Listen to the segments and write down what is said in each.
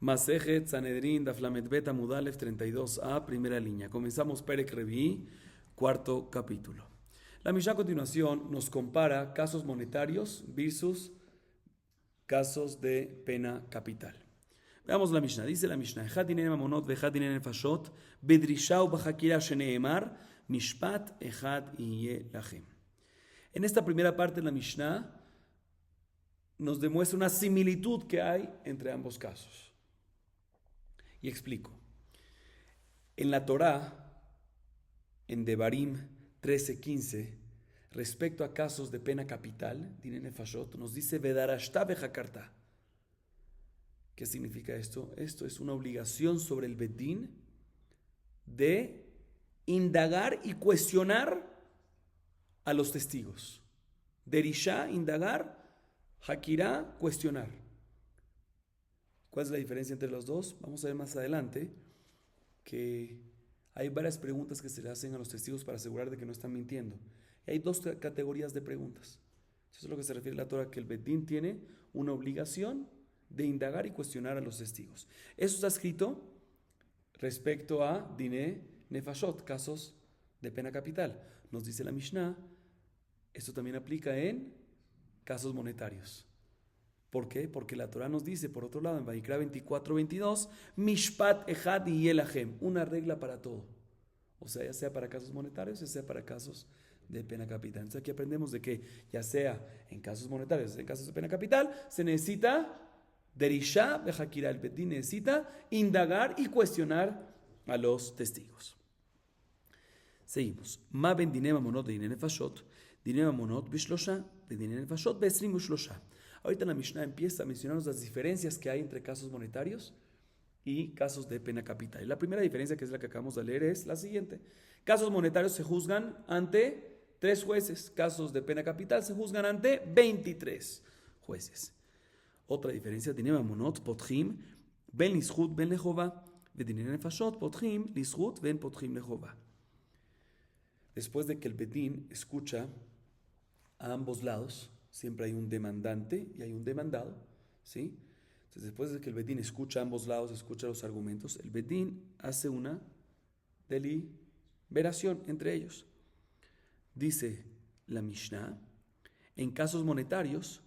Masejet Sanedrin Daf Lamed Bet Amud Alef 32a, primera línea. Comenzamos Perek Revi'i, cuarto capítulo. La Mishnah a continuación nos compara casos monetarios versus casos de pena capital. Veamos la Mishnah. Dice la Mishnah: Echad dinei mamonot ve'echad dinei nefashot bedrisha ubachakira sheneemar mishpat echad yeh lachem. En esta primera parte de la Mishnah nos demuestra una similitud que hay entre ambos casos. Y explico. En la Torá, en Devarim 13:15, respecto a casos de pena capital, dinei nefashot, nos dice Vedarashta vejakarta. ¿Qué significa esto? Esto es una obligación sobre el Bedín de indagar y cuestionar a los testigos. Derisha, indagar; Hakirá, cuestionar. ¿Cuál es la diferencia entre los dos? Vamos a ver más adelante que hay varias preguntas que se le hacen a los testigos para asegurar de que no están mintiendo. Y hay dos categorías de preguntas. Eso es lo que se refiere a la Torah, que el Bedín tiene una obligación de indagar y cuestionar a los testigos. Eso está escrito respecto a dinei nefashot, casos de pena capital. Nos dice la Mishnah, esto también aplica en casos monetarios. ¿Por qué? Porque la Torah nos dice, por otro lado, en Vayikra 24:22, Mishpat echad yeh lachem, una regla para todo. O sea, ya sea para casos monetarios, ya sea para casos de pena capital. Entonces aquí aprendemos de que, ya sea en casos monetarios, en casos de pena capital, se necesita derisha vejakira, el bedín necesita indagar y cuestionar a los testigos. Seguimos. Ma ben dinei mamonot de dinei nefashot, dinei mamonot bishlosha, de dinei nefashot be'esrim ushlosha. Ahorita la Mishnah empieza a mencionarnos las diferencias que hay entre casos monetarios y casos de pena capital. Y la primera diferencia, que es la que acabamos de leer, es la siguiente. Casos monetarios se juzgan ante 3 jueces. Casos de pena capital se juzgan ante 23 jueces. Otra diferencia, dinei mamonot potchim ben lizchut ben lejova, de dinei nefashot potchim lizchut ben potchim lejova. Después de que el bedín escucha a ambos lados, siempre hay un demandante y hay un demandado, ¿sí? Entonces, después de que el bedín escucha a ambos lados, escucha los argumentos, el bedín hace una deliberación entre ellos. Dice la Mishnah, en casos monetarios,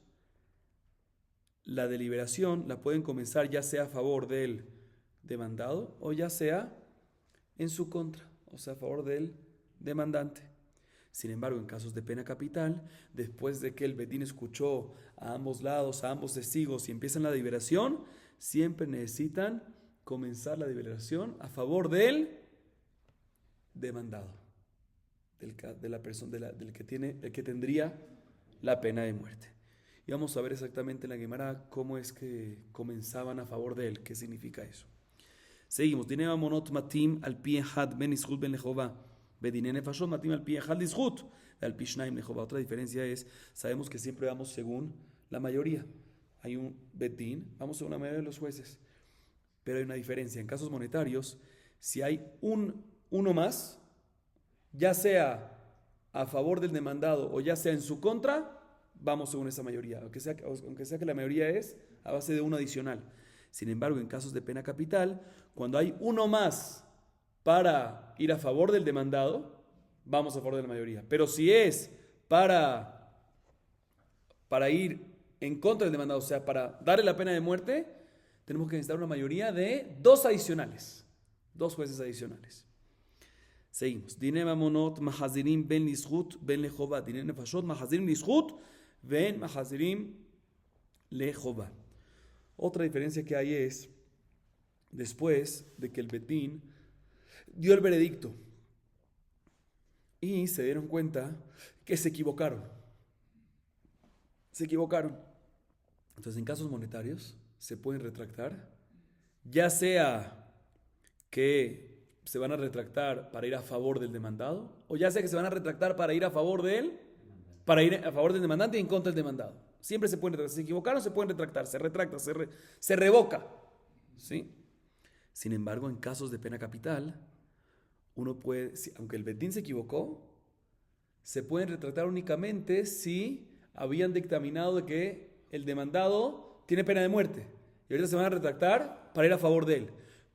la deliberación la pueden comenzar ya sea a favor del demandado o ya sea en su contra, o sea, a favor del demandante. Sin embargo, en casos de pena capital, después de que el bedín escuchó a ambos lados, a ambos testigos y empiezan la deliberación, siempre necesitan comenzar la deliberación a favor del demandado, de la persona, del que tendría la pena de muerte. Y vamos a ver exactamente en la Gemara cómo es que comenzaban a favor de él, qué significa eso. Seguimos. Dinei mamonot matim al pi echad ben lizchut ben lejova. Bedinei nefashot matim al pi echad lizchut al pi shnaim lejova. Otra diferencia es, sabemos que siempre vamos según la mayoría. Hay un bedín, vamos según la mayoría de los jueces. Pero hay una diferencia. En casos monetarios, si hay uno más, ya sea a favor del demandado o ya sea en su contra, vamos según esa mayoría, aunque sea que la mayoría es a base de uno adicional. Sin embargo, en casos de pena capital, cuando hay uno más para ir a favor del demandado, vamos a favor de la mayoría. Pero si es para ir en contra del demandado, o sea, para darle la pena de muerte, tenemos que necesitar una mayoría de 2 adicionales, 2 jueces adicionales. Seguimos. Dinei mamonot mahazirim ben lizchut ben lejova. Dinei nefashot mahazirim lizchut ben mahazirim lejova. Otra diferencia que hay es, después de que el bedín dio el veredicto y se dieron cuenta que se equivocaron. Entonces, en casos monetarios se pueden retractar, ya sea que se van a retractar para ir a favor del demandado, o ya sea que se van a retractar para ir a favor del demandante y en contra del demandado. Siempre se pueden retractar. Si se equivocaron, se pueden retractar, se retracta, se revoca, ¿sí? Sin embargo, en casos de pena capital, uno puede, aunque el bedín se equivocó, se pueden retractar únicamente si habían dictaminado de que el demandado tiene pena de muerte. y ahorita se van a retractar para ir a favor de él.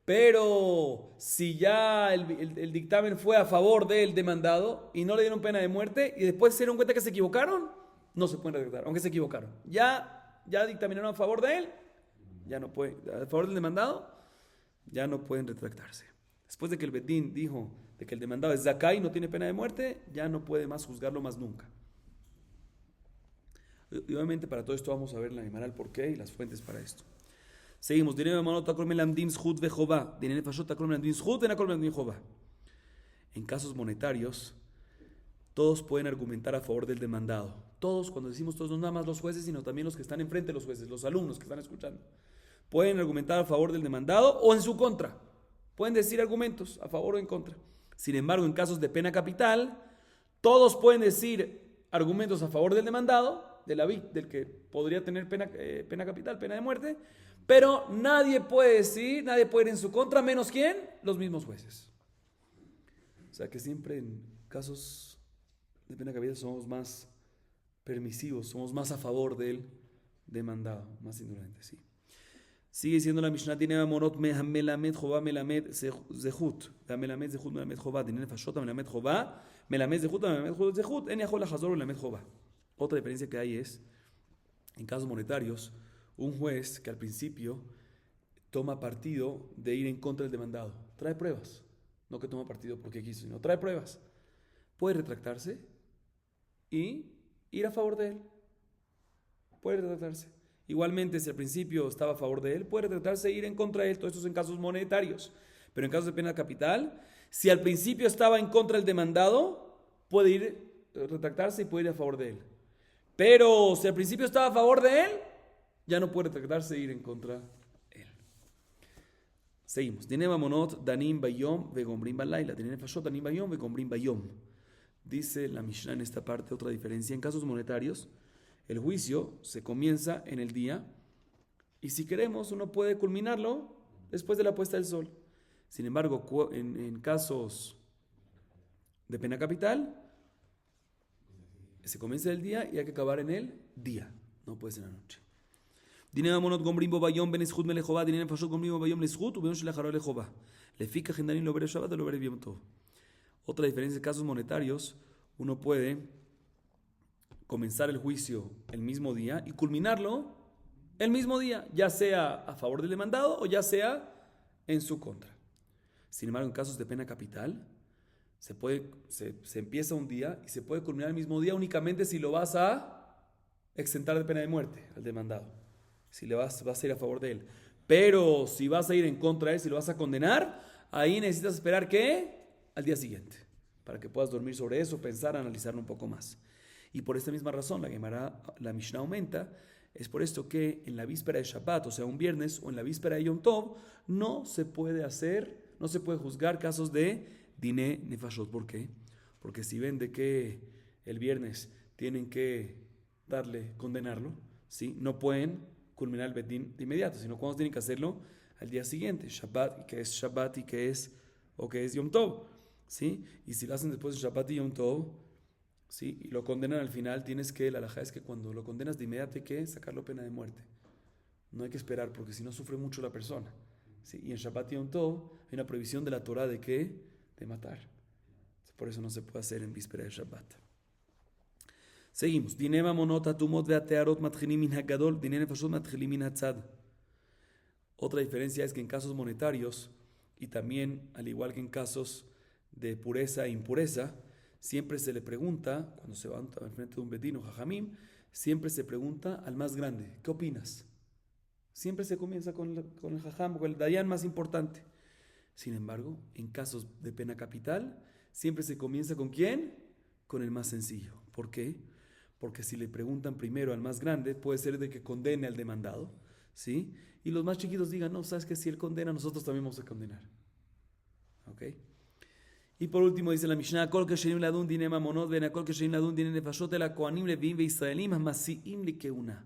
Pero si ya el dictamen fue a favor del demandado y no le dieron pena de muerte y después se dieron cuenta que se equivocaron, no se pueden retractar, aunque se equivocaron. Ya dictaminaron a favor de él, ya no pueden, a favor del demandado, ya no pueden retractarse. Después de que el Bedín dijo de que el demandado es Zakai y no tiene pena de muerte, ya no puede más juzgarlo más nunca. Y obviamente para todo esto vamos a ver la Gemara el porqué y las fuentes para esto. Seguimos. En casos monetarios, todos pueden argumentar a favor del demandado. Todos, cuando decimos todos, no nada más los jueces, sino también los que están enfrente de los jueces, los alumnos que están escuchando. Pueden argumentar a favor del demandado o en su contra. Pueden decir argumentos a favor o en contra. Sin embargo, en casos de pena capital, todos pueden decir argumentos a favor del demandado, del que podría tener pena capital, pena de muerte, pero nadie puede decir, nadie puede ir en su contra, menos ¿quién? Los mismos jueces. O sea que siempre en casos de pena capital somos más permisivos, somos más a favor del demandado, más indulgentes, sí. Sigue diciendo la Mishnah, tiene amorot melamed jová melamed zehut, melamed zehut melamed jová, tiene nefashot melamed jová, melamed zehut melamed zehut, en yahol hachazor melamed jová. Otra diferencia que hay es, en casos monetarios, un juez que al principio toma partido de ir en contra del demandado, trae pruebas, no que toma partido porque quiso, sino trae pruebas, puede retractarse y ir a favor de él, puede retractarse. Igualmente, si al principio estaba a favor de él, puede retractarse e ir en contra de él. Todo esto es en casos monetarios. Pero en casos de pena capital, si al principio estaba en contra del demandado, puede ir retractarse y puede ir a favor de él. Pero si al principio estaba a favor de él, ya no puede retractarse e ir en contra de él. Seguimos. Dineva monot danim bayom vegombrim balayla. Dineva fashot danim bayom vegombrim bayom. Dice la Mishnah en esta parte otra diferencia. En casos monetarios, el juicio se comienza en el día y si queremos uno puede culminarlo después de la puesta del sol. Sin embargo, en casos de pena capital, se comienza el día y hay que acabar en el día, no puede ser en la noche. Dinero monot gombrimbo bayom ben eschut melejova, dinero fashot gombrimbo bayom leschut, ubem shelacharo lejova. Le fica gendarín lo veré shabbat o lo veré bien todo. Otra diferencia en casos monetarios, uno puede comenzar el juicio el mismo día y culminarlo el mismo día, ya sea a favor del demandado o ya sea en su contra. Sin embargo, en casos de pena capital, se empieza un día y se puede culminar el mismo día únicamente si lo vas a exentar de pena de muerte al demandado, si vas a ir a favor de él. Pero si vas a ir en contra de él, si lo vas a condenar, ahí necesitas esperar ¿qué? Al día siguiente, para que puedas dormir sobre eso, pensar, analizarlo un poco más. Y por esta misma razón, la Mishnah aumenta, es por esto que en la víspera de Shabbat, o sea, un viernes, o en la víspera de Yom Tov, no se puede juzgar casos de diné nefashot. ¿Por qué? Porque si ven de que el viernes tienen que condenarlo, ¿sí? No pueden culminar el bedín de inmediato, sino cuando tienen que hacerlo al día siguiente, Shabbat, y que es Shabbat y que es Yom Tov, ¿sí? Y si lo hacen después de Shabbat y Yom Tov, ¿sí? Y lo condenan al final, la halajá es que cuando lo condenas de inmediato hay que sacarlo pena de muerte. No hay que esperar porque si no sufre mucho la persona, ¿sí? Y en Shabbat y Yom Tov hay una prohibición de la Torah de ¿qué? De matar. Por eso no se puede hacer en víspera de Shabbat. Seguimos. Dineva monota tumot veatearot matchilim min hagadol, dinene fashot matchilim min hatzad. Otra diferencia es que en casos monetarios y también al igual que en casos de pureza e impureza, siempre se le pregunta, cuando se va al frente de un bedín o jajamim, siempre se pregunta al más grande, ¿qué opinas? Siempre se comienza con el jajam, con el dayan más importante. Sin embargo, en casos de pena capital, siempre se comienza ¿con quién? Con el más sencillo. ¿Por qué? Porque si le preguntan primero al más grande, puede ser de que condene al demandado, ¿sí? Y los más chiquitos digan, no, sabes que si él condena, nosotros también vamos a condenar. ¿Ok? Y por último dice la Mishnah, Kol keshenim ladun dine mamonot, ven a kol keshenim ladun dine nefashot el kohanim levim ve israelim masiim likeuna.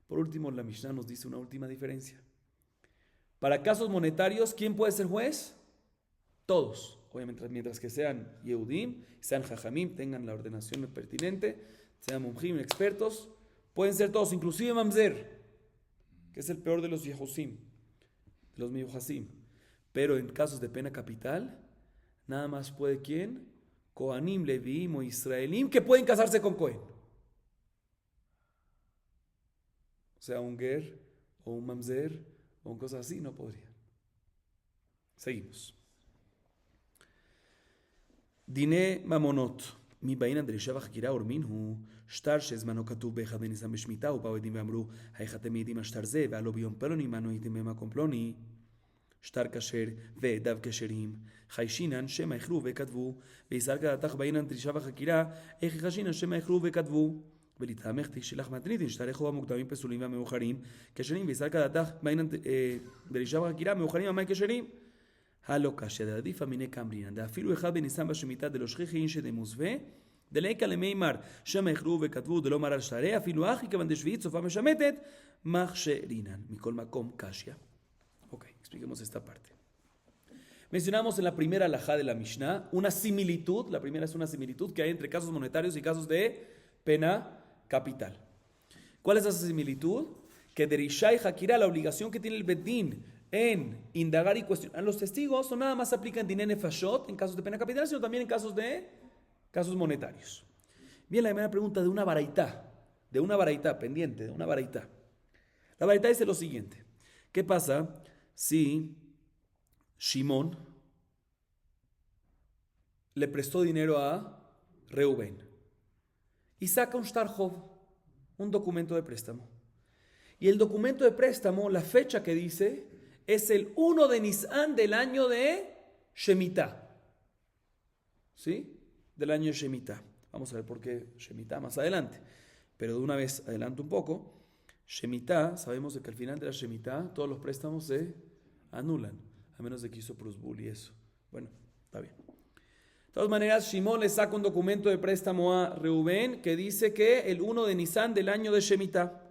Por último, la Mishnah nos dice una última diferencia. Para casos monetarios, ¿quién puede ser juez? Todos. Obviamente, mientras que sean Yehudim, sean Jajamim, tengan la ordenación pertinente, sean Mumjim, expertos, pueden ser todos, inclusive Mamzer, que es el peor de los Yehosim, de los Miyuhasim. Pero en casos de pena capital, nada más puede ¿quién? Kohanim, Leviim o Israelim que pueden casarse con Cohen. O sea, un ger o un mamzer o un cosa así no podrían. Seguimos. Dine mamonot. מבעין דרישה וחקירה ורמין הוא שטר שזמנו כתוב באחד בניסן בשמיטה ובאו עדים ואמרו איך אתם מעידים על שטר זה והלא ביום פלוני מנו הייתם במקום פלוני שטר כשר ועדיו כשרים חיישינן שמא יכלו וכתבו ויסר כדתך בעינן דרישה וחקירה איך יחשינן שמא יכלו וכתבו ולטעמך תשלח מתניתין שטריכו המוקדמים פסולים והמאוחרים כשרים ויסר כדתך בעינן דרישה וחקירה מאוחרים המאי כשרים הלא קשה דעדיפה מיני קמרינן דאפילו אחד בניסן בשמיטה דלא שכיחי אינשא דמוסווה דליקה למימר שמא יכלו וכתבו דלא מר על שטרי אפילו אחי כיוון דשביעית סופה משמטת מכשירינן מכל מקום קשיא. Ok, expliquemos esta parte. Mencionamos en la primera halajá de la Mishnah una similitud, la primera es una similitud que hay entre casos monetarios y casos de pena capital. ¿Cuál es esa similitud? Que derishá y hakira, la obligación que tiene el bedín en indagar y cuestionar a los testigos, no nada más se aplica en diné nefashot, en casos de pena capital, sino también en casos monetarios. Bien, la primera pregunta de una baraitá, pendiente, de una baraitá. La baraitá dice lo siguiente: ¿qué pasa si Shimón le prestó dinero a Reubén y saca un shtar chov, un documento de préstamo? Y el documento de préstamo, la fecha que dice, es el 1 de Nisan del año de Shemitah. ¿Sí? Del año de Shemitah. Vamos a ver por qué Shemitah más adelante. Pero de una vez adelanto un poco. Shemitah, sabemos de que al final de la Shemitah todos los préstamos se anulan, a menos de que hizo Prusbul y eso. Bueno, está bien. De todas maneras, Shimón le saca un documento de préstamo a Reubén que dice que el 1 de Nisan del año de Shemitah.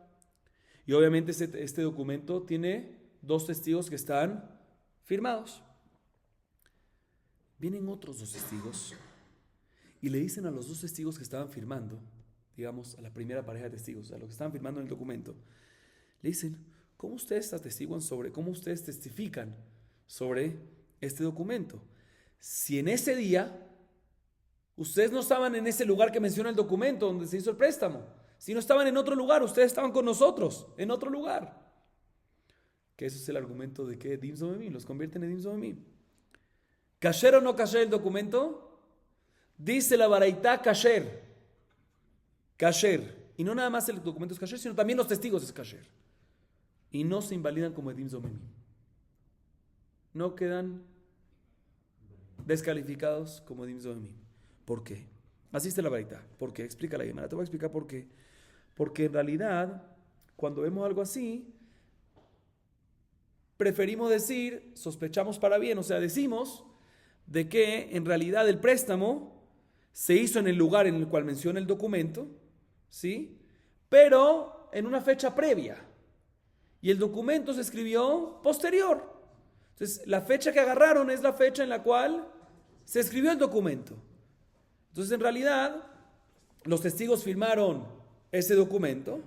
Y obviamente este documento tiene dos testigos que están firmados. Vienen otros dos testigos y le dicen a los dos testigos que estaban firmando, digamos, a la primera pareja de testigos, a los que estaban firmando en el documento, le dicen, ¿cómo ustedes testifican sobre este documento? Si en ese día ustedes no estaban en ese lugar que menciona el documento donde se hizo el préstamo, si no estaban en otro lugar, ustedes estaban con nosotros, en otro lugar. Que eso es el argumento de que Dim Zomemim, los convierten en Dim Zomemim. ¿Kasher o no kasher el documento? Dice la baraitá kasher. Kasher. Y no nada más el documento es kasher, sino también los testigos es kasher. Y no se invalidan como Edim Zomemim. No quedan descalificados como Edim Zomemim. ¿Por qué? Así está la baraitá. ¿Por qué? Explica la Gemara. Te voy a explicar por qué. Porque en realidad, cuando vemos algo así, preferimos decir, sospechamos para bien, o sea, decimos de que en realidad el préstamo se hizo en el lugar en el cual menciona el documento, ¿sí? Pero en una fecha previa. Y el documento se escribió posterior. Entonces, la fecha que agarraron es la fecha en la cual se escribió el documento. Entonces, en realidad, los testigos firmaron ese documento,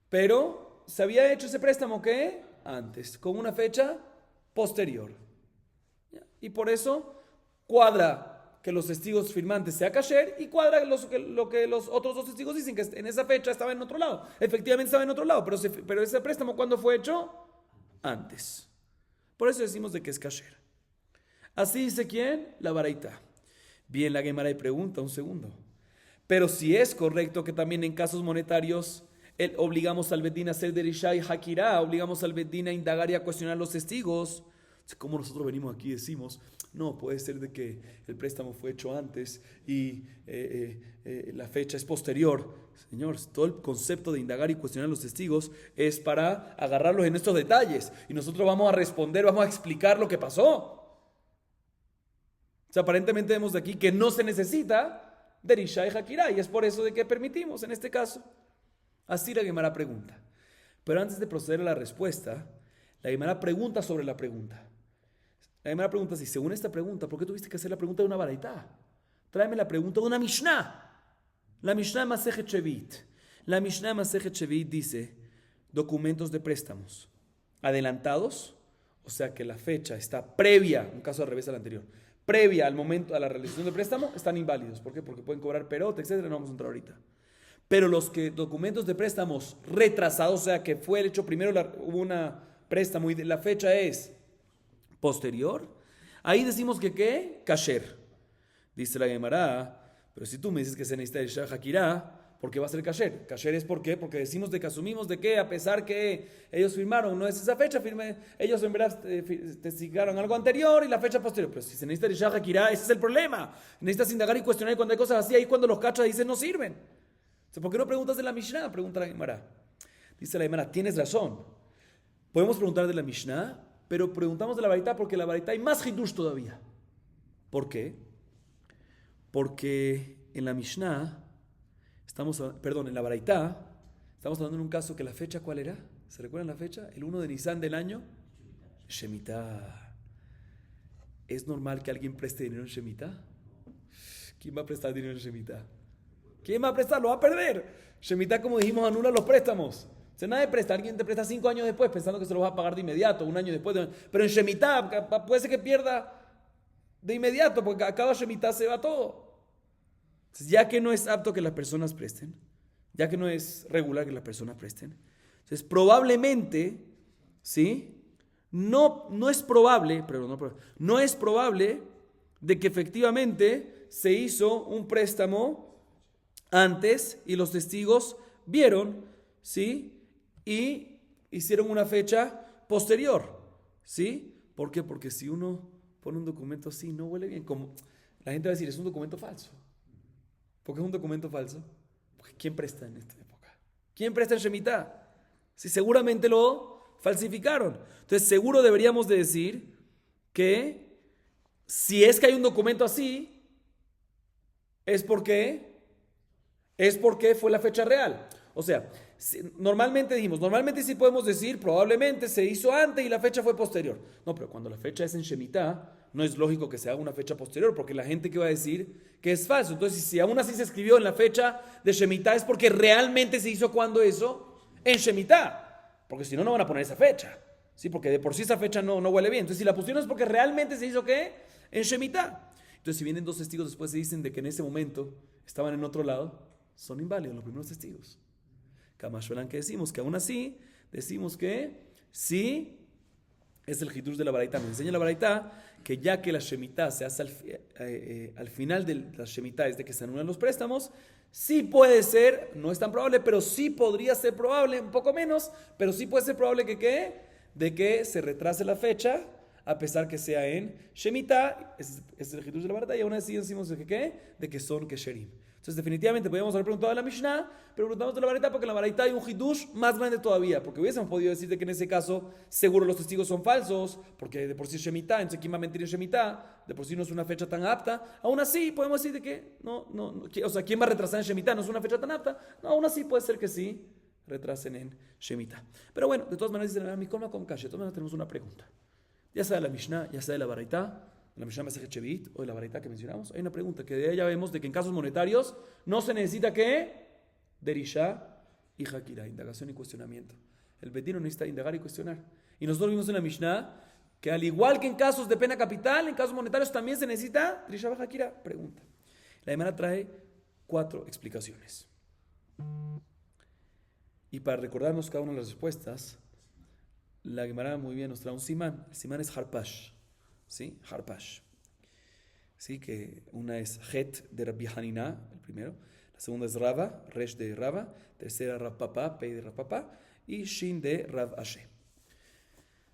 pero se había hecho ese préstamo, ¿qué? Antes, con una fecha posterior. Y por eso cuadra que los testigos firmantes sea kasher y cuadra lo que los otros dos testigos dicen, que en esa fecha estaba en otro lado. Efectivamente estaba en otro lado, pero ese préstamo, ¿cuándo fue hecho? Antes. Por eso decimos de que es kasher. Así dice ¿quién? La baraitá. Bien, la Gemara y pregunta un segundo. Pero si es correcto que también en casos monetarios obligamos al bedín a hacer derishá y hakirá, obligamos al bedín a indagar y a cuestionar a los testigos, como nosotros venimos aquí y decimos, no, puede ser de que el préstamo fue hecho antes y la fecha es posterior. Señor, todo el concepto de indagar y cuestionar a los testigos es para agarrarlos en estos detalles y nosotros vamos a responder, vamos a explicar lo que pasó. O sea, aparentemente vemos de aquí que no se necesita derishá y hakirá, y es por eso de que permitimos en este caso. Así la Gemara pregunta. Pero antes de proceder a la respuesta, la Gemara pregunta sobre la pregunta. La Gemara pregunta así: según esta pregunta, ¿por qué tuviste que hacer la pregunta de una baraitá? Tráeme la pregunta de una Mishnah. La Mishnah de Masejet Shevit. La Mishnah de Masejet Shevit dice documentos de préstamos. adelantados, o sea que la fecha está previa, un caso al revés al anterior, previa al momento, a la realización del préstamo, están inválidos. ¿Por qué? Porque pueden cobrar perote, etcétera, no vamos a entrar ahorita. Pero los que documentos de préstamos retrasados, o sea que fue el hecho primero, hubo una préstamo y la fecha es posterior, ahí decimos que ¿qué? Kasher. Dice la Gemara, pero si tú me dices que se necesita el Shah Hakirá, ¿por qué va a ser kasher? Kasher es ¿por qué? Porque decimos de que asumimos de que a pesar que ellos firmaron, no es esa fecha, ellos en verdad testificaron algo anterior y la fecha posterior. Pero si se necesita el Shah Hakirá, ese es el problema. Necesitas indagar y cuestionar y cuando hay cosas así, ahí cuando los cachas dicen no sirven. Entonces, ¿por qué no preguntas de la Mishnah? Pregunta la Gemara. Dice la Gemara, tienes razón. Podemos preguntar de la Mishnah, pero preguntamos de la Baraita porque la Baraita hay más hidush todavía. ¿Por qué? Porque en la Mishnah en la Baraita, estamos hablando de un caso que la fecha, ¿cuál era? ¿Se recuerdan la fecha? El 1 de Nisan del año Shemitah. ¿Es normal que alguien preste dinero en Shemitah? ¿Quién va a prestar dinero en Shemitah? ¿Quién va a prestar? Lo va a perder. Shemitah, como dijimos, anula los préstamos. O sea, nadie presta. Alguien te presta 5 años después pensando que se lo va a pagar de inmediato, un año después. Pero en Shemitah puede ser que pierda de inmediato, porque a cada Shemitah se va todo. Entonces, ya que no es apto que las personas presten, ya que no es regular que las personas presten, entonces probablemente, ¿sí? No es probable de que efectivamente se hizo un préstamo antes y los testigos vieron, ¿sí? Y hicieron una fecha posterior, ¿sí? ¿Por qué? Porque si uno pone un documento así, no huele bien. Como la gente va a decir, es un documento falso. ¿Por qué es un documento falso? Porque ¿quién presta en esta época? ¿Quién presta en Shemitah? Si seguramente lo falsificaron. Entonces seguro deberíamos de decir que si es que hay un documento así, es porque fue la fecha real. O sea, normalmente sí podemos decir, probablemente se hizo antes y la fecha fue posterior. No, pero cuando la fecha es en Shemitah, no es lógico que se haga una fecha posterior, porque la gente que va a decir que es falso. Entonces, si aún así se escribió en la fecha de Shemitah, es porque realmente se hizo cuando eso, en Shemitah. Porque si no, no van a poner esa fecha. ¿Sí? Porque de por sí esa fecha no huele bien. Entonces, si la pusieron es porque realmente se hizo ¿qué? En Shemitah. Entonces, si vienen dos testigos después y dicen de que en ese momento estaban en otro lado, son inválidos los primeros testigos. Kamashuelan que decimos que aún así, decimos que sí es el hidush de la Baraita. Nos enseña la Baraita que ya que la Shemitah se hace al final de la Shemitah, es de que se anulan los préstamos, sí puede ser, no es tan probable, pero sí podría ser probable, un poco menos, pero sí puede ser probable de que se retrase la fecha, a pesar que sea en Shemitah, es el hidush de la Baraita, y aún así decimos de que son kesherim. Entonces, definitivamente podríamos haber preguntado a la Mishnah, pero preguntamos de la Baraita porque en la Baraita hay un hidush más grande todavía, porque hubiésemos podido decir de que en ese caso seguro los testigos son falsos, porque de por sí es Shemitah, entonces ¿quién va a mentir en Shemitah? De por sí no es una fecha tan apta. Aún así, podemos decir de que o sea, ¿quién va a retrasar en Shemitah? No es una fecha tan apta. No, aún así puede ser que sí retrasen en Shemitah. Pero bueno, de todas maneras, dicen, mi coma con cash. De todas maneras, tenemos una pregunta. Ya sea de la Mishnah, ya sea de la Baraita, la Mishnah Masejet Shevit o de la Baraita que mencionamos, hay una pregunta que de ella vemos de que en casos monetarios no se necesita ¿qué? Derishá y Hakira, indagación y cuestionamiento. El Bedino necesita indagar y cuestionar. Y nosotros vimos en la Mishnah que al igual que en casos de pena capital, en casos monetarios también se necesita Derishá y Hakira. Pregunta. La Gemara trae 4 explicaciones. Y para recordarnos cada una de las respuestas, la Gemara muy bien nos trae un simán. El simán es Harpash. ¿Sí? Harpash. ¿Sí? Que una es Het de Rabbi Hanina, el primero. La segunda es Rava, Resh de Rava. Tercera, Rav Papa, Pei de Rav Papa. Y Shin de Rav Ashe.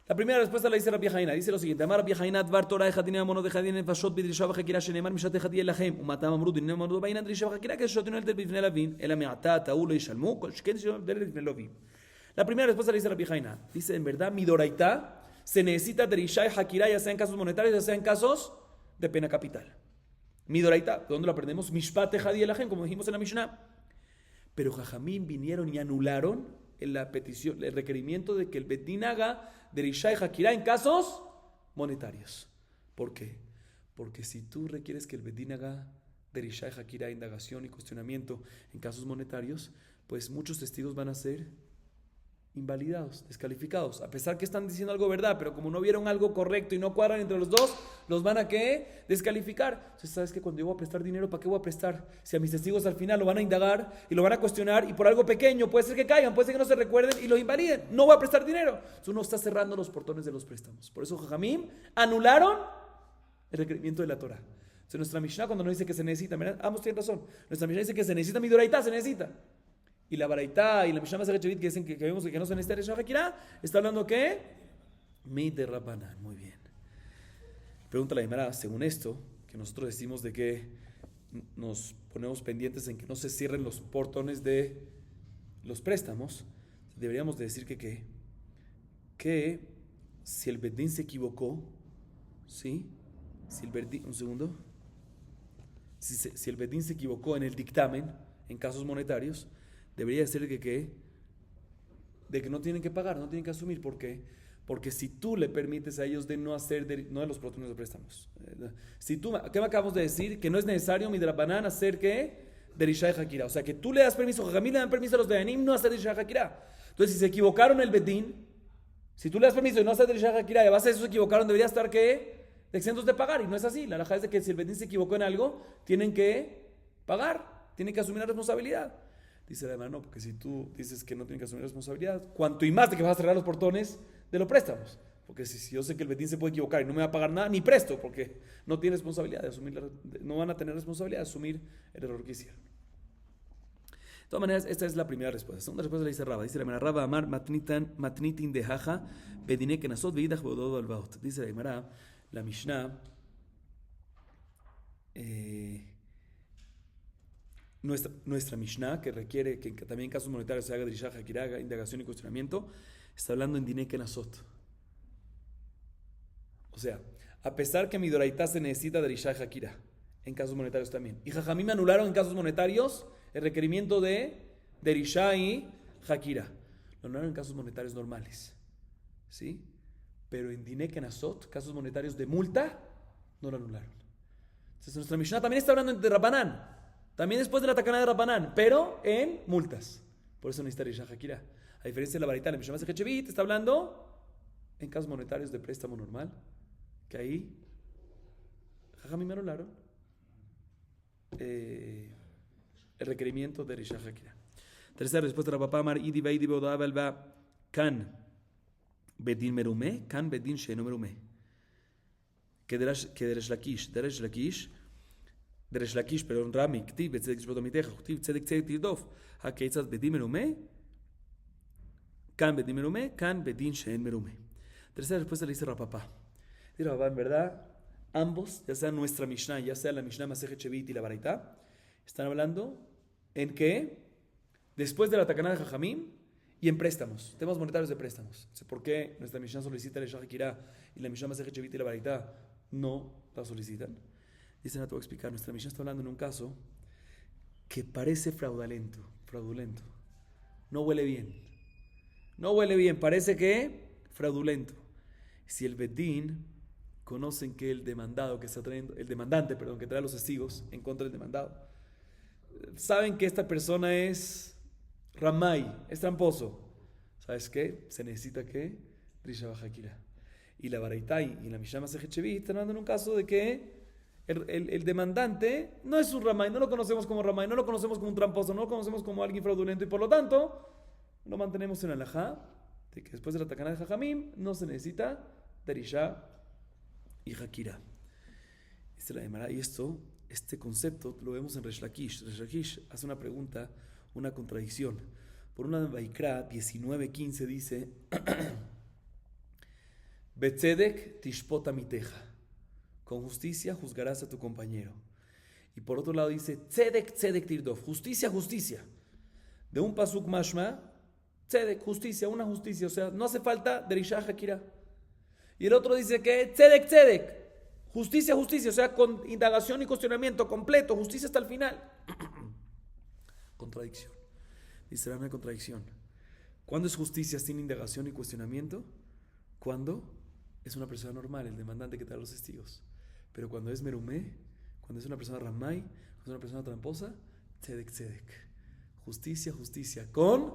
La primera respuesta la dice Rabbi Hanina. Dice lo siguiente: Amar Rabbi Hanina Dvar Torah echadine mono de jadine fashot bidrisha v'chakira shenemar mishat echadie lachem umatam amru dinne mono de bainan drisha v'chakira que shotinu el bifnei lavin el me'ata ta'u lo yishalmu kol shken shel bifnei lovim. La primera respuesta la dice Rabbi Hanina. Dice en verdad mi doraita se necesita Derishá y Hakirá, ya sea en casos monetarios, ya sea en casos de pena capital. Midoraita, ¿de dónde lo aprendemos? Mishpat Ejadi Elahem, como dijimos en la Mishnah. Pero Jajamín vinieron y anularon la petición, el requerimiento de que el Betín haga Derishá y Hakirá en casos monetarios. ¿Por qué? Porque si tú requieres que el Betín haga Derishá y Hakirá, indagación y cuestionamiento en casos monetarios, pues muchos testigos van a ser invalidados, descalificados. A pesar que están diciendo algo verdad, pero como no vieron algo correcto y no cuadran entre los dos, los van a ¿qué? Descalificar. Entonces, ¿sabes qué? Cuando yo voy a prestar dinero, ¿para qué voy a prestar? Si a mis testigos al final lo van a indagar y lo van a cuestionar y por algo pequeño puede ser que caigan, puede ser que no se recuerden y lo invaliden. No voy a prestar dinero. Entonces uno está cerrando los portones de los préstamos. Por eso Jajamim anularon el requerimiento de la Torah. Entonces nuestra Mishnah cuando nos dice que se necesita, ambos tienen razón. Nuestra Mishnah dice que se necesita midoraitá, se necesita. Y la baraitá y la Mishnah Masechet Shevit que dicen que vemos que no se necesita Rishah Hakira, está hablando ¿qué? Mi de Rabbanan. Muy bien. Pregunta la Gemara, según esto, que nosotros decimos de que nos ponemos pendientes en que no se cierren los portones de los préstamos, deberíamos de decir que si el Bedín se equivocó, ¿sí? Si el Bedín, un segundo, si el Bedín se equivocó en el dictamen, en casos monetarios, debería ser de que no tienen que pagar, no tienen que asumir. ¿Por qué? Porque si tú le permites a ellos de no hacer, no de los portones de préstamos. Si tú, ¿qué me acabamos de decir? Que no es necesario midrabanan hacer ¿qué? De Rishah y Hakira. O sea, que tú le das permiso, Jajamim le dan permiso a los Dayanim no hacer Rishah y Hakira. Entonces, si se equivocaron el Bedín, si tú le das permiso de no hacer Rishah y Hakira y a base de eso se equivocaron, debería estar ¿qué? Exentos de pagar. Y no es así. La halajá es de que si el Bedín se equivocó en algo, tienen que pagar, tienen que asumir la responsabilidad. Dice la hermana, no, porque si tú dices que no tienen que asumir responsabilidad, cuanto y más de que vas a cerrar los portones de los préstamos. Porque si yo sé que el Bedín se puede equivocar y no me va a pagar nada, ni presto, porque no tiene responsabilidad de asumir, no van a tener responsabilidad de asumir el error que hicieron. De todas maneras, esta es la primera respuesta. La segunda respuesta la dice Raba. Dice la hermana Raba, Amar matnitin de jaja, bedine kenasot veidach beododo al baut. Dice la hermana, la Mishnah, nuestra Mishnah, que requiere que también en casos monetarios se haga Drishah Hakira, haga indagación y cuestionamiento, está hablando en Diné Kenasot. O sea, a pesar que mi Doraitá se necesita Drishah Hakira, en casos monetarios también. Y Jajamim anularon en casos monetarios el requerimiento de Drishah y Hakira. Lo anularon en casos monetarios normales. ¿Sí? Pero en Diné Kenasot, casos monetarios de multa, no lo anularon. Entonces nuestra Mishnah también está hablando de Rabbanán. También después de la tacana de Rabbanán, pero en multas. Por eso necesita Rishah Hakira. A diferencia de la varita, la Mishnah Masechet Shevit está hablando en casos monetarios de préstamo normal, que ahí Jajamim me anularon el requerimiento de Rishah Hakira. Tercera respuesta de la papá Amar Idi Beidi Beodaba Elba Kan Bedin Merume, Kan Bedin Sheno Merume. Que Deresh Lakish דרש לקיש פרון רמי, כתיב בצדק תשפוט עמיתך, כתיב צדק צדק תרדוף, הכיצד בדין מרומה, כאן בדין מרומה, כאן בדין שאין מרומה. Tercera respuesta le dice Rapapá. Dice Rapapá, en verdad, ambos, ya sea nuestra Mishnah, ya sea la Mishnah Masechet Shevit y la Baraitá, están hablando en que después de la Takaná de Jajamim y en préstamos, temas monetarios de préstamos. No sé por qué nuestra Mishnah solicita el Rishah Hakira y la Mishnah Masechet Shevit y la Baraitá no la solicitan. Dice, no te voy a explicar, nuestra Mishnah está hablando en un caso que parece fraudulento. No huele bien, parece que fraudulento. Si el Bedín conocen que el demandado que está trayendo, el demandante, perdón, que trae los testigos en contra del demandado, saben que esta persona es Ramay, es tramposo. ¿Sabes qué? Se necesita que Rishah Hakira. Y la Baraitá y la Mishnah Masechet Shevit están hablando en un caso de que el demandante no es un Ramay, no lo conocemos como Ramay, no lo conocemos como un tramposo, no lo conocemos como alguien fraudulento y por lo tanto lo mantenemos en alajá de que después de la takaná de Jajamim no se necesita Rishah y Hakira. Dice la Gemara, y este concepto lo vemos en Resh Lakish. Resh Lakish hace una pregunta, una contradicción. Por una de Vaikra 19:15 dice Betzedek tishpot amiteja, con justicia juzgarás a tu compañero. Y por otro lado dice Tzedek tzedek tirdof, justicia. De un pasuk mashma, tzedek, justicia, una justicia, o sea, no hace falta Rishah Hakira. Y el otro dice que tzedek, justicia, o sea, con indagación y cuestionamiento completo, justicia hasta el final. Contradicción. Dice una contradicción. ¿Cuándo es justicia sin indagación y cuestionamiento? Cuando es una persona normal, el demandante que trae los testigos. Pero cuando es merumé, cuando es una persona ramay, cuando es una persona tramposa, tzedek. Justicia, con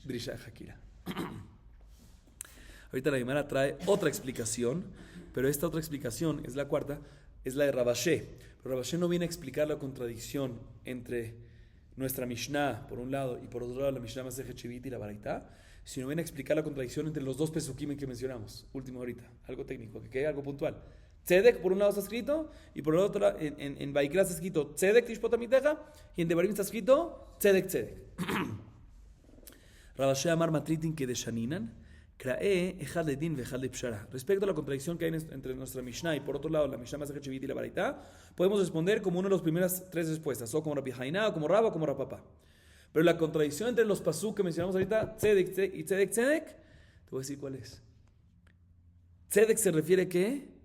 Rishah Hakira. Ahorita la Gemara trae otra explicación, pero esta otra explicación es la cuarta, es la de Rabashé. Pero Rabashé no viene a explicar la contradicción entre nuestra Mishnah, por un lado, y por otro lado la Mishnah Masejet Shevit y la Baraitá, sino viene a explicar la contradicción entre los dos pesukim que mencionamos, último ahorita, algo técnico, que quede algo puntual. Tzedek, por un lado está escrito, y por el otro lado, en Vaikra está escrito Tzedek Tishpot Amiteja, y en Devarim está escrito Tzedek Tzedek. Rabashé Amar Matritin que de Shaninan, Krae Ejad de Din Vejad de Pshara. Respecto a la contradicción que hay entre nuestra Mishnah y por otro lado la Mishnah Masejet Shevit y la Baraitá, podemos responder como una de las primeras tres respuestas, o como Rabbi Hainá, o como Rabba, o como Rapapá. Pero la contradicción entre los pasuk que mencionamos ahorita, Tzedek, Tzedek y Tzedek, Tzedek, te voy a decir cuál es. Tzedek se refiere a ¿qué?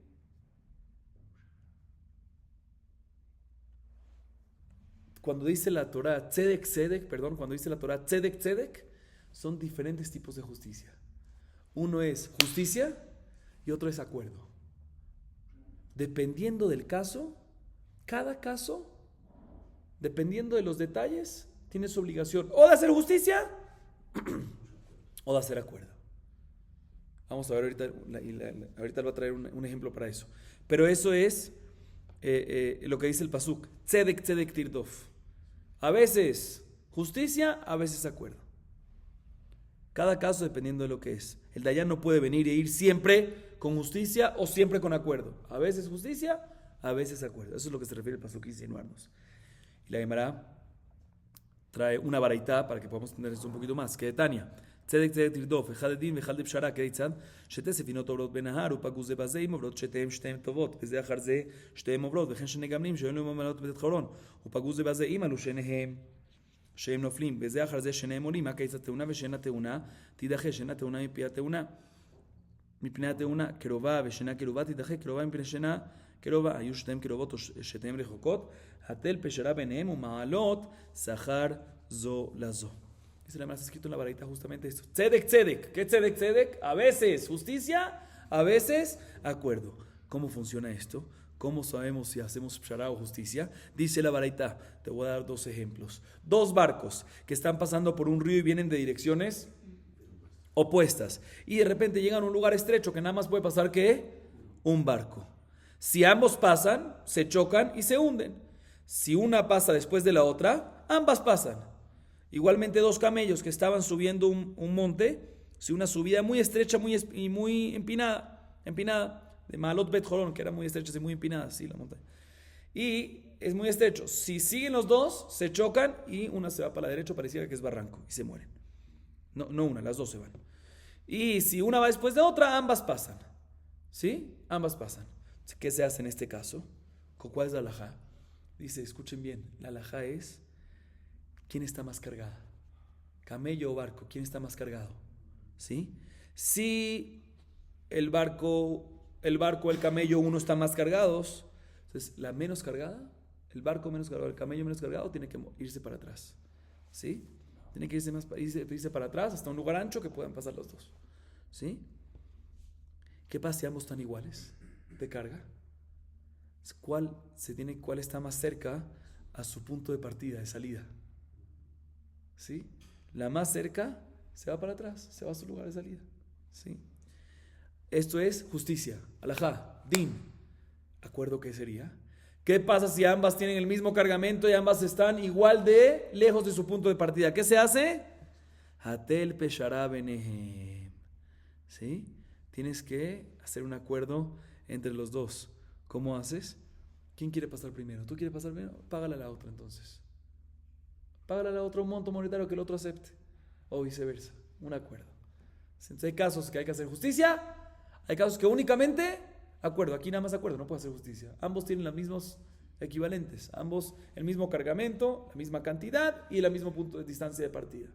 Cuando dice la Torah Tzedek, Tzedek, perdón, cuando dice la Torah Tzedek, Tzedek, son diferentes tipos de justicia. Uno es justicia y otro es acuerdo. Dependiendo del caso, cada caso, dependiendo de los detalles, tiene su obligación o de hacer justicia o de hacer acuerdo. Vamos a ver ahorita, ahorita va a traer un ejemplo para eso. Pero eso es lo que dice el pasuk. Tzedek, tzedek tirdof. A veces justicia, a veces acuerdo. Cada caso dependiendo de lo que es. El dayán no puede venir e ir siempre con justicia o siempre con acuerdo. A veces justicia, a veces acuerdo. Eso es lo que se refiere el pasuk insinuarnos. Y la Gemara trae una baraitá para que podamos entender esto un poquito más. Que de Tania. צדק צדק תרדוף, אחד לדין ואחד לפשרה, כיצד? שתי ספינות עוברות בנהר, ופגעו זה בזה עם עוברות שתיהן טובות, וזה אחר זה שתיהן עוברות, וכן שני גמלים שהיו להם ממלאות בית חורון, ופגעו זה בזה עם עלו שניהם שהם נופלים, וזה אחר זה שניהם עולים, מה כיצד תאונה ושאינה תאונה, תידחה, שאינה תאונה מפני התאונה, קרובה ושאינה קרובה תידחה, קרובה מפני שאינה קרובה, היו שתיהן קרובות או שתיהן רחוקות, התל פשרה ביניהם ומעלות שכר זו לזו. Dice la Gemara, está escrito en la baraita justamente esto. Tzedek, tzedek. ¿Qué tzedek, tzedek? A veces justicia, a veces acuerdo. ¿Cómo funciona esto? ¿Cómo sabemos si hacemos pshara o justicia? Dice la baraita, te voy a dar dos ejemplos. Dos barcos que están pasando por un río y vienen de direcciones opuestas. Y de repente llegan a un lugar estrecho que nada más puede pasar ¿qué? Un barco. Si ambos pasan, se chocan y se hunden. Si una pasa después de la otra, ambas pasan. Igualmente dos camellos que estaban subiendo un monte, si una subida muy estrecha y muy empinada, de Maalot Bet Jorón, que era muy estrecha y muy empinada, así la montaña. Y es muy estrecho. Si siguen los dos, se chocan y una se va para la derecha, pareciera que es barranco, y se mueren. No una, las dos se van. Y si una va después de otra, ambas pasan. ¿Sí? Ambas pasan. ¿Qué se hace en este caso? ¿Cuál es la halajá? Dice, escuchen bien, la halajá es ¿quién está más cargada? ¿Camello o barco? ¿Quién está más cargado? ¿Sí? Si el barco o el camello uno están más cargados, entonces la menos cargada, el barco menos cargado, el camello menos cargado, tiene que irse para atrás. ¿Sí? Tiene que irse para atrás hasta un lugar ancho que puedan pasar los dos. ¿Sí? ¿Qué pasa si ambos están iguales de carga? ¿Cuál está más cerca a su punto de partida, de salida? ¿Sí? La más cerca se va para atrás, se va a su lugar de salida. ¿Sí? Esto es justicia, alajá, din. ¿Acuerdo qué sería? ¿Qué pasa si ambas tienen el mismo cargamento y ambas están igual de lejos de su punto de partida? ¿Qué se hace? Hatel peshara benehem. ¿Sí? Tienes que hacer un acuerdo entre los dos. ¿Cómo haces? ¿Quién quiere pasar primero? ¿Tú quieres pasar primero? Págale a la otra entonces. Págale a la otra un monto monetario que el otro acepte. O viceversa. Un acuerdo. Entonces hay casos que hay que hacer justicia. Hay casos que únicamente acuerdo. Aquí nada más acuerdo, no puede hacer justicia. Ambos tienen los mismos equivalentes. Ambos el mismo cargamento, la misma cantidad y el mismo punto de distancia de partida.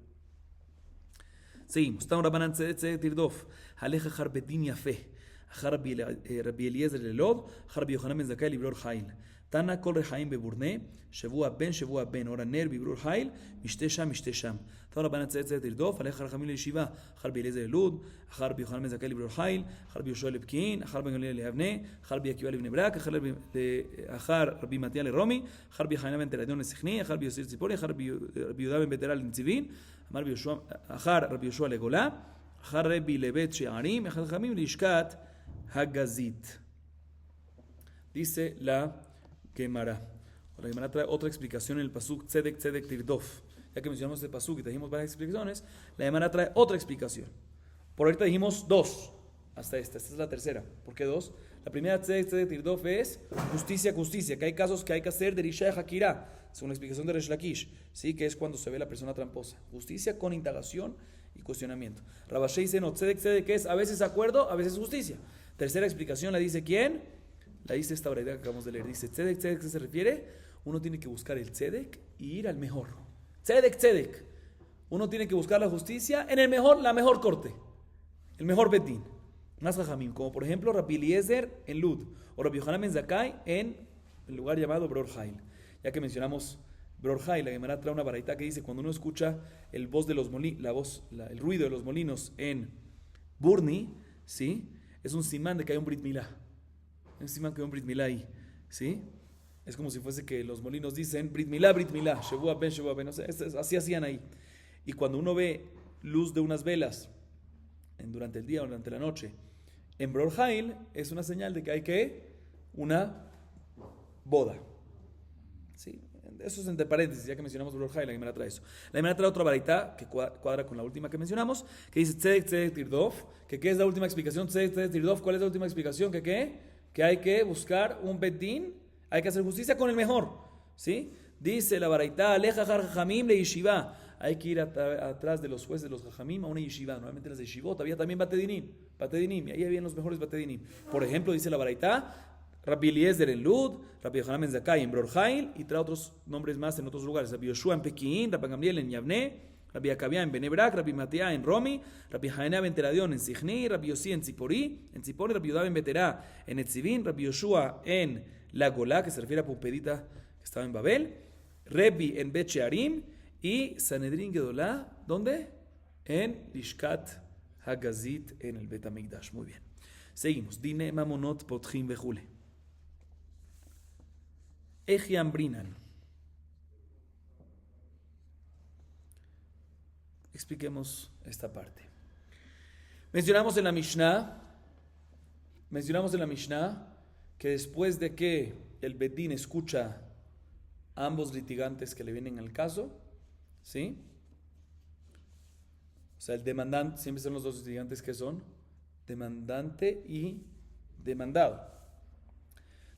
Seguimos. Estamos Rabbanan Tzedek Tirdof. Aleja Harbetin Yafeh. Rabbi Eliezer Lelod. Rabbi Yohanan Ben Zakkai Libror Hail. תנא כל רחיים בבורנה, שבוע בן, אור הנר בברור חיל, משתה שם. תורה רבנן צדק תרדוף, עליך רחמים לישיבה, אחר רבי אליעזר ללוד, אחר רבי יוחנן בן זכאי לברור חיל, אחר רבי יהושע לפקיעין, אחר רבי גמליאל לאבנה, אחר רבי עקיבא לבני ברק, אחר רבי מתיה לרומי, אחר רבי חנינא בן תרדיון לסכני, אחר רבי יוסי ציפורי, אחר רבי יהודה בן בית אלה לנציבין, אחר רבי יהושע לגולה, Rebi lebet she'arim, echad jamim lishkat hagazit. Dice la Gemara. La Gemara trae otra explicación en el pasuk tzedek tzedek tirdof. Ya que mencionamos este pasuk y trajimos varias explicaciones, la Gemara trae otra explicación. Por ahorita dijimos dos, hasta esta es la tercera. ¿Por qué dos? La primera tzedek tzedek tirdof es justicia, justicia, que hay casos que hay que hacer de risha y hakira, según la explicación de Resh Lakish, ¿sí? Que es cuando se ve la persona tramposa. Justicia con indagación y cuestionamiento. Rabashé dice no, tzedek tzedek es a veces acuerdo, a veces justicia. Tercera explicación la dice ¿quién? La dice esta braita que acabamos de leer. Dice tzedek tzedek, ¿qué se refiere? Uno tiene que buscar el tzedek y ir al mejor. Tzedek, tzedek. Uno tiene que buscar la justicia en el mejor, la mejor corte, el mejor betín. Más jajamim, como por ejemplo Rabbi Eliezer en Lud o Rabbi Yohanan ben Zakkai en el lugar llamado Bror Jail. Ya que mencionamos Bror Jail, la Gemara trae una baraita que dice cuando uno escucha el voz de los el ruido de los molinos en Burni, ¿sí? Es un simán de que hay un Brit Milá. Es un simán que hay un Brit Milá ahí, ¿sí? Es como si fuese que los molinos dicen Brit Milá, Shevua Ben, o sea, así hacían ahí. Y cuando uno ve luz de unas velas durante el día o durante la noche en Bror Jail, es una señal de que hay una boda. ¿Sí? Eso es entre paréntesis, ya que mencionamos Bror Jail, la Gemara trae eso. La Gemara trae otra baraita que cuadra con la última que mencionamos, que dice Tzedek Tzedek Tirdof, que ¿qué es la última explicación? Tzedek Tzedek Tirdof, ¿cuál es la última explicación? Que ¿qué? Que hay que buscar un bedín. Hay que hacer justicia con el mejor, ¿sí? Dice la baraita, aleja jajamim le yeshiva. Hay que ir atrás de los jueces de los jajamim a una yeshiva. Normalmente las de yeshivot había también batedinim, y ahí habían los mejores batedinim. Por ejemplo, dice la baraita, Rabbi Eliezer en Lud, Rabbi Yohanan ben Zakkai en Bror Jail, y trae otros nombres más en otros lugares. Rabbi Yoshua en Pekín, Rabbi Gamliel en Yavne, Rabbi Akavia en Bnei Brak, Rabbi Matia en Romi, Rabbi Hanea ben Teradion en Sichni, Rabbi Yossi en Tzipori, Rabbi Yudá ben Beterá en Etzivin, Rabbi Yoshua en la Golá, que se refiere a Pumpedita, que estaba en Babel, Rebbi en Bet Shearim y Sanedrin Gedolá, ¿dónde? En Lishkat Hagazit, en el Bet Hamikdash. Muy bien. Seguimos. Dine mamonot potchim vejule. Ejiam brinan. Expliquemos esta parte. Mencionamos en la Mishnah que después de que el bedín escucha a ambos litigantes que le vienen al caso, ¿sí? O sea, el demandante, siempre son los dos litigantes que son demandante y demandado.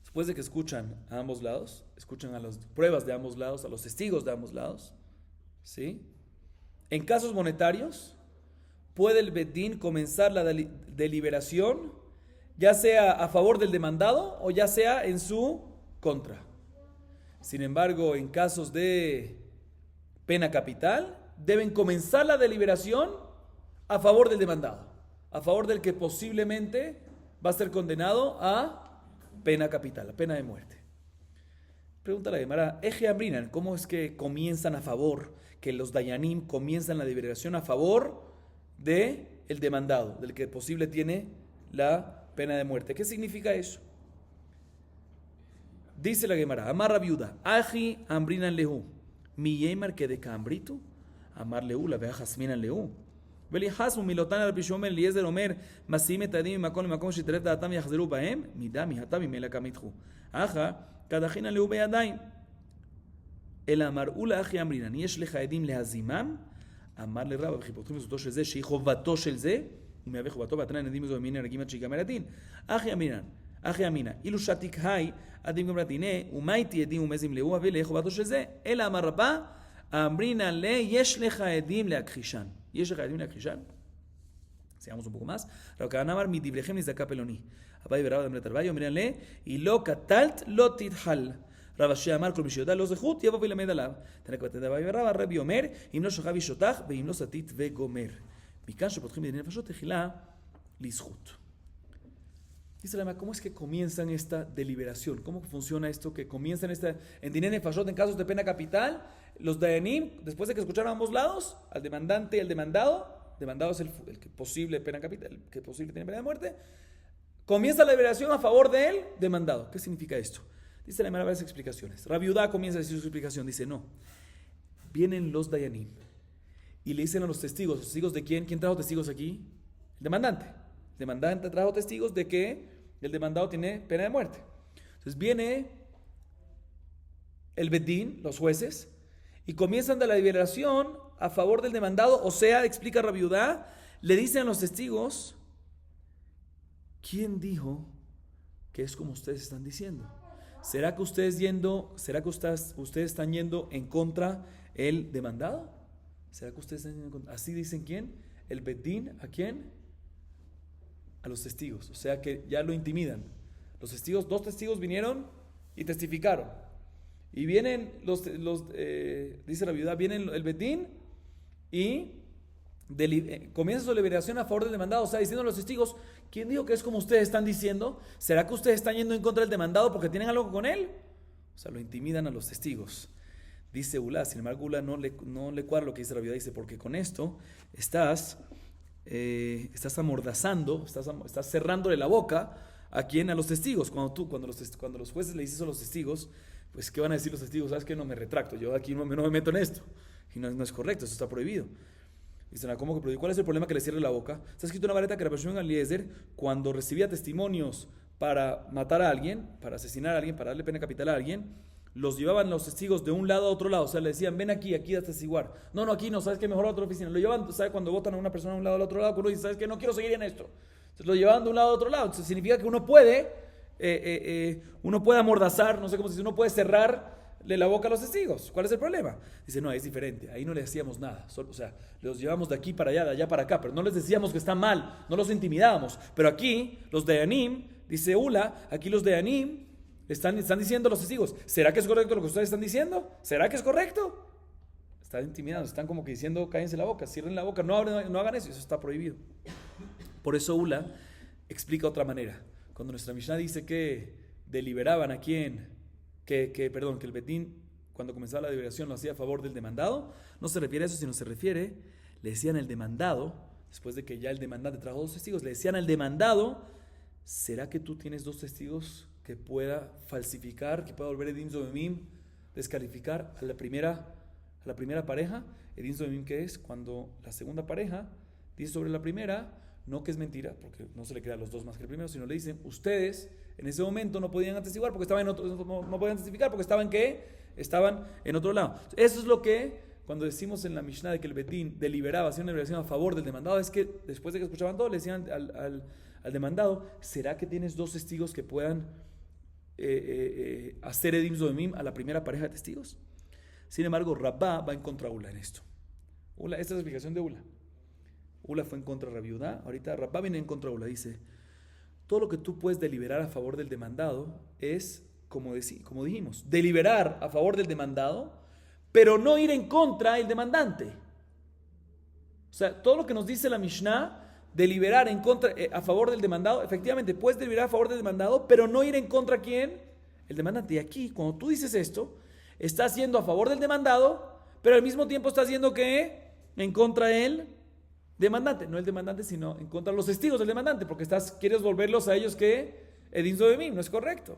Después de que escuchan a ambos lados, escuchan a las pruebas de ambos lados, a los testigos de ambos lados, ¿sí? En casos monetarios, puede el bedín comenzar la deliberación ya sea a favor del demandado o ya sea en su contra. Sin embargo, en casos de pena capital, deben comenzar la deliberación a favor del demandado, a favor del que posiblemente va a ser condenado a pena capital, a pena de muerte. Pregunta la Gemara, Eje Amrinan, ¿cómo es que comienzan a favor, que los Dayanim comienzan la deliberación a favor del demandado, del que posible tiene la pena de muerte? ¿Qué significa eso? Dice la Gemara, Amar Rabiuda, Aji Ambrinan Lehu, mi Yemer que de Cambritu, Amar Lehu, la vea Jasminan Lehu. Veli Hasmu Milotan al Pishomer, Eliezer Omer, Masime Tadim, Makon, Makon, Shiteret, Atam, Yahzeru Baem, Midami, Hatami, Melakamithu. Aja, Kadajina Lehu Beadaim. El Amar Ula Aji Ambrinan, Yesh Lejaedim Lehazimam, Amar Le Rabba, Bejipotrim, Zutosh el Ze, Sheikhovato el Ze, ומהווה חובתו והתנאי נדים זו מיני הרגימה שיגמר הדין. אחי אמינא, אילו שתיק היי, עדים גמרת הנה, ומייתי עדים ומזים לאו, ולא חובתו של זה, אלא אמר רבה, אמרינא לה, יש לך עדים להכחישן. יש לך עדים להכחישן? Sigamos un poco más. Rabbi Kahan amar, מדבריכם נזדקה פלוני. אביי ורבא אמרת רבי, אומרינא לה, היא לא קטלת, לא תתחל. רב אשי אמר, כל מי שיודע לו זכות, יבוא וילמד עליו. תנא כבתת אביי ורבא, רבי אומר, אם לא שכב איש אותך, ואם לא סטית וגומר. מכאן שפותחים בדיני נפשות תחילה לזכות. Dice la Gemara, ¿cómo es que comienzan esta deliberación? ¿Cómo funciona esto que comienzan en diné nefashot en casos de pena capital? Los dayanim, después de que escucharon a ambos lados, al demandante y al demandado es el que posible pena capital, el que posible tiene pena de muerte, comienza la deliberación a favor del demandado. ¿Qué significa esto? Dice la Gemara varias explicaciones. Rabbi Yudá comienza a decir su explicación, dice no, vienen los dayanim y le dicen a los testigos de quién trajo testigos aquí? El demandante. El demandante trajo testigos de que el demandado tiene pena de muerte. Entonces viene el Bedín, los jueces, y comienzan de la deliberación a favor del demandado. O sea, explica Rabbi Judá, le dicen a los testigos, ¿quién dijo que es como ustedes están diciendo? ¿Será que ustedes están yendo en contra el demandado? ¿Será que ustedes están yendo en contra? Así dicen ¿quién? El Bedín, ¿a quién? A los testigos. O sea que ya lo intimidan. Los testigos, 2 testigos vinieron y testificaron. Y vienen dice la viuda, vienen el Bedín y comienza su deliberación a favor del demandado. O sea, diciendo a los testigos, ¿quién dijo que es como ustedes están diciendo? ¿Será que ustedes están yendo en contra del demandado porque tienen algo con él? O sea, lo intimidan a los testigos. Dice Ula, sin embargo, Ula no le cuadra lo que dice la viuda. Dice, porque con esto estás amordazando, estás cerrándole la boca a quién, a los testigos. Cuando los jueces le dices a los testigos, pues ¿qué van a decir los testigos? ¿Sabes qué? No me retracto, yo aquí no me meto en esto. Y no es correcto, eso está prohibido. Dicen, ¿cómo que prohibido? ¿Cuál es el problema que le cierre la boca? Está escrito en una vareta que Rabbi Shimon Eliezer, cuando recibía testimonios para matar a alguien, para asesinar a alguien, para darle pena capital a alguien, los llevaban los testigos de un lado a otro lado. O sea, le decían, ven aquí a testiguar. No, aquí no, ¿sabes qué? Mejor a otra oficina. Lo llevan, ¿sabes? Cuando votan a una persona de un lado al otro lado, uno dice, ¿sabes qué? No quiero seguir en esto. Entonces lo llevaban de un lado a otro lado. Entonces significa que uno puede amordazar, no sé cómo se dice, uno puede cerrarle la boca a los testigos. ¿Cuál es el problema? Dice, no, es diferente. Ahí no le hacíamos nada. O sea, los llevamos de aquí para allá, de allá para acá, pero no les decíamos que está mal, no los intimidábamos. Pero aquí, los de Anim, dice Ula, aquí los de Anim están diciendo los testigos, ¿será que es correcto lo que ustedes están diciendo? ¿Será que es correcto? Están intimidados, están como que diciendo, cállense la boca, cierren la boca, no hagan eso está prohibido. Por eso Ula explica otra manera. Cuando nuestra Mishnah dice que deliberaban a quién, que el Bedín, cuando comenzaba la deliberación, lo hacía a favor del demandado, no se refiere a eso, sino se refiere, le decían al demandado, después de que ya el demandante trajo 2 testigos, le decían al demandado, ¿será que tú tienes 2 testigos que pueda falsificar, que pueda volver Edin Zomemim, descalificar a la primera pareja? Edin Zomemim, ¿qué es? Cuando la segunda pareja dice sobre la primera, no que es mentira, porque no se le crea a los 2 más que el primero, sino le dicen, ustedes en ese momento no podían atestiguar porque estaban no podían testificar porque estaban en otro lado. Eso es lo que, cuando decimos en la Mishnah de que el Bedín deliberaba, hacía una deliberación a favor del demandado, es que después de que escuchaban todo, le decían al demandado, ¿será que tienes 2 testigos que puedan hacer Edim Zoemim a la primera pareja de testigos? Sin embargo, Rabá va en contra de Ula en esto. Esta es la explicación de Ula. Ula fue en contra de Rabbi Judá. Ahorita Rabá viene en contra de Ula. Dice, todo lo que tú puedes deliberar a favor del demandado es, como dijimos, deliberar a favor del demandado, pero no ir en contra del demandante. O sea, todo lo que nos dice la Mishnah, deliberar a favor del demandado, efectivamente puedes deliberar a favor del demandado, pero no ir en contra ¿quién? El demandante. Y aquí, cuando tú dices esto, estás yendo a favor del demandado, pero al mismo tiempo estás yendo ¿qué? En contra del demandante. No el demandante, sino en contra de los testigos del demandante, porque quieres volverlos a ellos ¿qué? Edin Zoemim, no es correcto.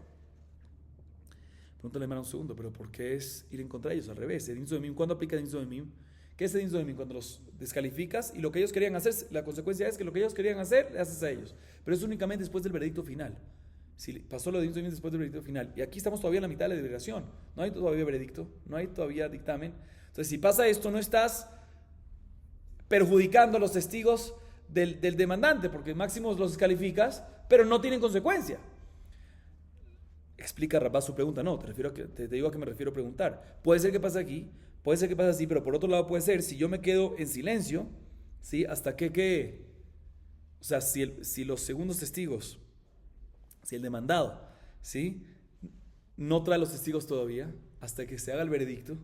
Pregúntale, hermano, un segundo, pero ¿por qué es ir en contra de ellos? Al revés, Edin Zoemim, ¿cuándo aplica Edin Zoemim? ¿Qué es Edin Zoemim? Cuando los descalificas y lo que ellos querían hacer, la consecuencia es que lo que ellos querían hacer, le haces a ellos. Pero es únicamente después del veredicto final. Si pasó lo de Edin Zoemim después del veredicto final, y aquí estamos todavía en la mitad de la deliberación, no hay todavía veredicto, no hay todavía dictamen. Entonces, si pasa esto, no estás perjudicando a los testigos del demandante, porque máximo los descalificas, pero no tienen consecuencia. Explica Rabá su pregunta. No, te digo a qué me refiero a preguntar. Puede ser que pase aquí, puede ser que pase así, pero por otro lado puede ser, si yo me quedo en silencio, ¿sí? Hasta que o sea, si los segundos testigos, si el demandado, ¿sí? No trae los testigos todavía, hasta que se haga el veredicto,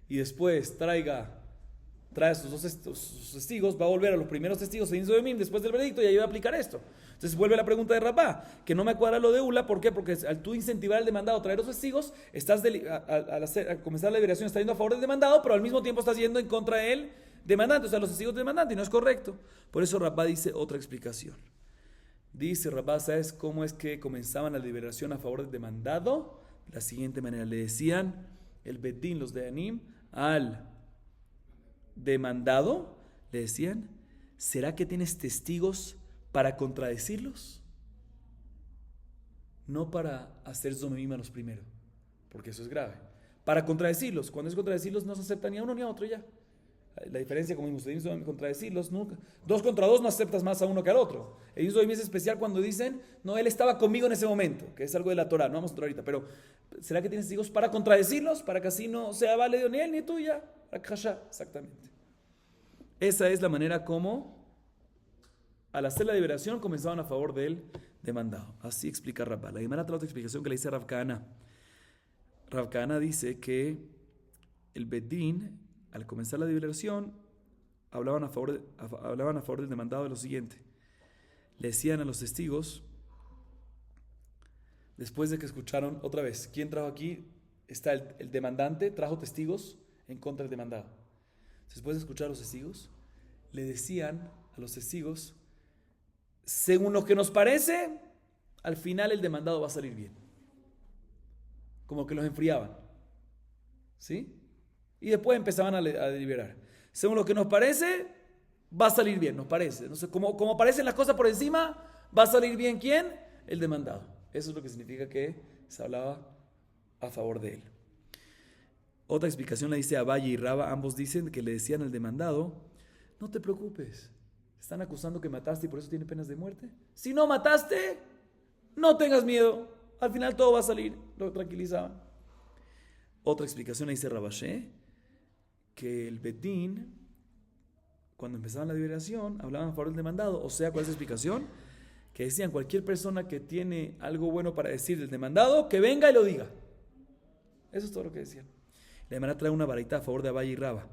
y después trae sus testigos, va a volver a los primeros testigos Edin Zoemim después del veredicto y ahí va a aplicar esto. Entonces vuelve la pregunta de Rabá, que no me cuadra lo de Ula. ¿Por qué? Porque al tú incentivar al demandado a traer los testigos, al comenzar la liberación estás yendo a favor del demandado, pero al mismo tiempo estás yendo en contra del demandante, o sea, los testigos del demandante, y no es correcto. Por eso Rabá dice otra explicación. Dice Rabá, ¿sabes cómo es que comenzaban la liberación a favor del demandado? De la siguiente manera, le decían el Bedín, los de Anim, al demandado, le decían, ¿será que tienes testigos para contradecirlos, no para hacer zomemim a los primeros, porque eso es grave. Para contradecirlos, cuando es contradecirlos no se acepta ni a uno ni a otro ya. La diferencia, como vimos, contradecirlos, nunca. 2 contra 2 no aceptas más a uno que al otro. El Yud Zoimim es especial cuando dicen, no, él estaba conmigo en ese momento, que es algo de la Torah, no vamos a entrar ahorita, pero ¿será que tienes testigos para contradecirlos? Para que así no sea vale ni él ni tuya. Exactamente. Esa es la manera como, al hacer la liberación, comenzaban a favor del demandado. Así explica Rabba. La Gemara trae otra explicación que le dice Rav Kahana. Rav Kahana dice que el Bedín, al comenzar la liberación, hablaban a favor del demandado de lo siguiente. Le decían a los testigos, después de que escucharon otra vez, ¿quién trajo aquí? Está el demandante, trajo testigos en contra del demandado. Después de escuchar a los testigos, le decían a los testigos, según lo que nos parece, al final el demandado va a salir bien. Como que los enfriaban. ¿Sí? Y después empezaban a deliberar. Según lo que nos parece, va a salir bien, nos parece. No sé, como parecen las cosas por encima, va a salir bien ¿quién? El demandado. Eso es lo que significa que se hablaba a favor de él. Otra explicación la dice Abaye y Raba, ambos dicen que le decían al demandado, no te preocupes, están acusando que mataste y por eso tiene penas de muerte. Si no mataste, no tengas miedo, al final todo va a salir, lo tranquilizaban. Otra explicación la dice Rabashé, que el Betín, cuando empezaban la liberación, hablaban a favor del demandado. O sea, ¿cuál es la explicación? Que decían, cualquier persona que tiene algo bueno para decir del demandado, que venga y lo diga. Eso es todo lo que decían. La hermana trae una baraita a favor de Abaye y Raba.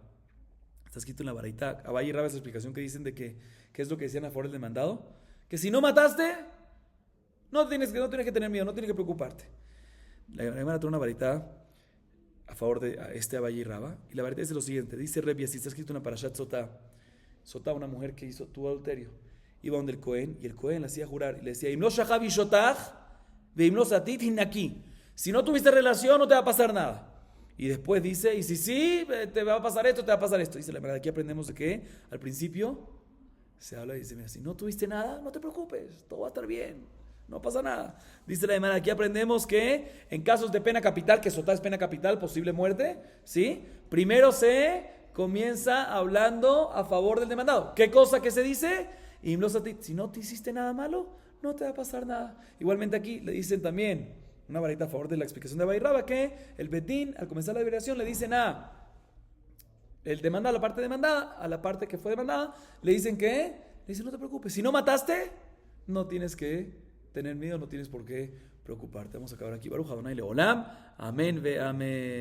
Está escrito en la baraita, Abaye y Raba es la explicación que dicen de que, ¿qué es lo que decían a favor del demandado? Que si no mataste, no tienes que tener miedo, no tienes que preocuparte. La hermana trae una baraita a favor de Abaye y Raba. Y la verdad es lo siguiente, dice Rebi, así está escrito en la Parashat Sotá. Sotá, una mujer que tuvo adulterio, iba donde el Cohen, y el Cohen le hacía jurar, y le decía, si no tuviste relación no te va a pasar nada. Y después dice, y si te va a pasar esto, te va a pasar esto. Dice la verdad, aquí aprendemos de que al principio se habla y dice, mira, si no tuviste nada, no te preocupes, todo va a estar bien. No pasa nada. Dice la hermana, aquí aprendemos que en casos de pena capital, que Sotá es pena capital, posible muerte, ¿sí? Primero se comienza hablando a favor del demandado. ¿Qué cosa que se dice? Si no te hiciste nada malo, no te va a pasar nada. Igualmente aquí le dicen también, una varita a favor de la explicación de Abaye y Raba, que el Betín, al comenzar la liberación, le dicen el demandado, a la parte demandada, a la parte que fue demandada, le dicen no te preocupes, si no mataste, no tienes que tener miedo, no tienes por qué preocuparte. Vamos a acabar aquí. Baruch Adonai Leolam. Amén ve amén.